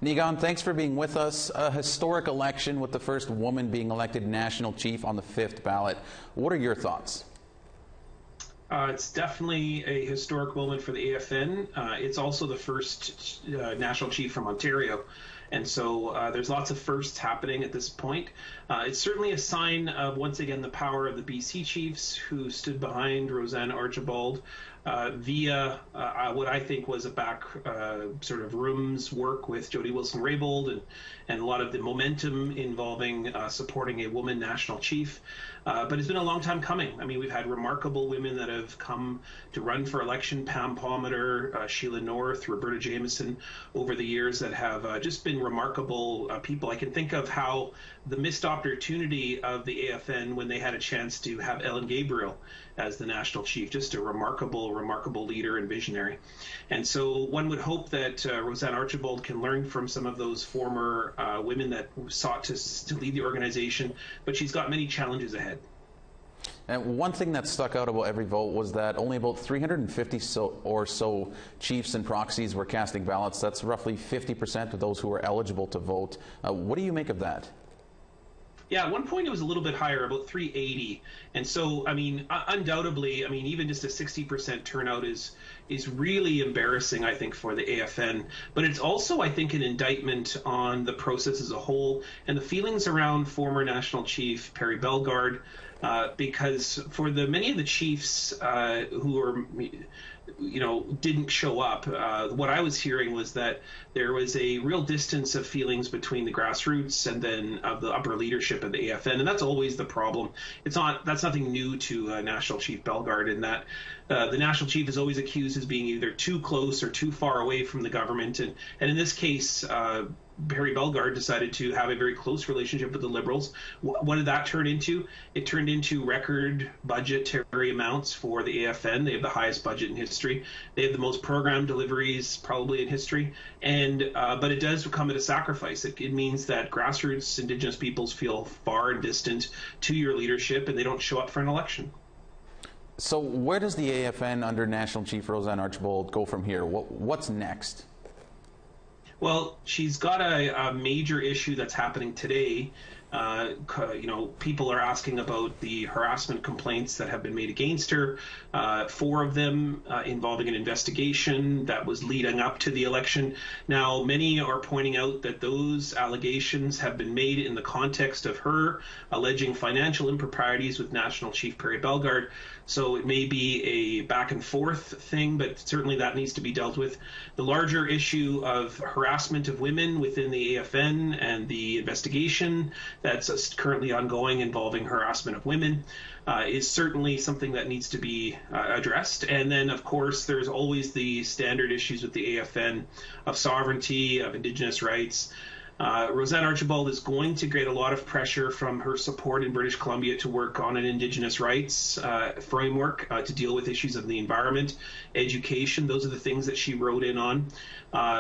Niigaan, thanks for being with us. A historic election with the first woman being elected national chief on the 5th ballot. What are your thoughts? It's definitely a historic moment for the AFN. It's also the first national chief from Ontario. And so there's lots of firsts happening at this point. It's certainly a sign of, once again, the power of the BC Chiefs who stood behind Roseanne Archibald via what I think was a back sort of rooms work with Jody Wilson-Raybould and a lot of the momentum involving supporting a woman national chief. But it's been a long time coming. I mean, we've had remarkable women that have come to run for election, Pam Palmater, Sheila North, Roberta Jameson, over the years that have just been remarkable people. I can think of how the missed opportunity of the AFN when they had a chance to have Ellen Gabriel as the national chief, just a remarkable leader and visionary. And so one would hope that Roseanne Archibald can learn from some of those former women that sought to lead the organization, but she's got many challenges ahead. And one thing that stuck out about every vote was that only about 350 or so chiefs and proxies were casting ballots. That's roughly 50% of those who were eligible to vote. What do you make of that? Yeah, at one point it was a little bit higher, about 380. And so, I mean, undoubtedly, I mean, even just a 60% turnout is really embarrassing, I think, for the AFN. But it's also, I think, an indictment on the process as a whole and the feelings around former National Chief Perry Bellegarde, because for many of the chiefs who are, didn't show up, what I was hearing was that there was a real distance of feelings between the grassroots and then of the upper leadership of the AFN, and that's always the problem. That's nothing new to National Chief Bellegarde, in that the National Chief is always accused as being either too close or too far away from the government, and in this case, Perry Bellegarde decided to have a very close relationship with the Liberals. What did that turn into? It turned into record budgetary amounts for the AFN. They have the highest budget in history. They have the most program deliveries probably in history. But it does come at a sacrifice. It means that grassroots Indigenous peoples feel far and distant to your leadership, and they don't show up for an election. So where does the AFN under National Chief Roseanne Archibald go from here? What's next? Well, she's got a major issue that's happening today. People are asking about the harassment complaints that have been made against her, 4 of them involving an investigation that was leading up to the election. Now, many are pointing out that those allegations have been made in the context of her alleging financial improprieties with National Chief Perry Bellegarde. So it may be a back and forth thing, but certainly that needs to be dealt with. The larger issue of harassment of women within the AFN and the investigation that's currently ongoing involving harassment of women is certainly something that needs to be addressed. And then, of course, there's always the standard issues with the AFN of sovereignty, of Indigenous rights. Roseanne Archibald is going to get a lot of pressure from her support in British Columbia to work on an Indigenous rights framework to deal with issues of the environment, education. Those are the things that she wrote in on.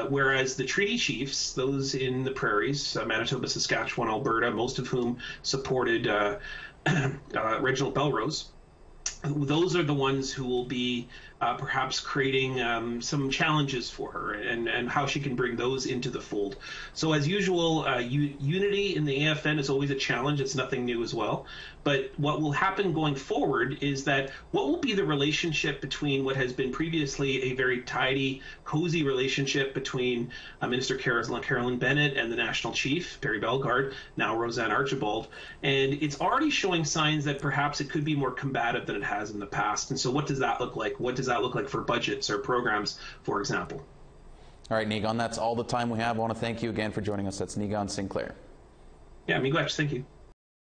Whereas the treaty chiefs, those in the prairies, Manitoba, Saskatchewan, Alberta, most of whom supported Reginald Belrose, those are the ones who will be perhaps creating some challenges for her and how she can bring those into the fold. So as usual, unity in the AFN is always a challenge. It's nothing new as well. But what will happen going forward is that what will be the relationship between what has been previously a very tidy, cozy relationship between Minister Carolyn Bennett and the National Chief, Perry Bellegarde, now Roseanne Archibald. And it's already showing signs that perhaps it could be more combative than it has in the past. And so what does that look like? What does that look like for budgets or programs, for example? All right, Niigaan, that's all the time we have. I want to thank you again for joining us. That's Niigaan Sinclair. Yeah, Miigwech, thank you.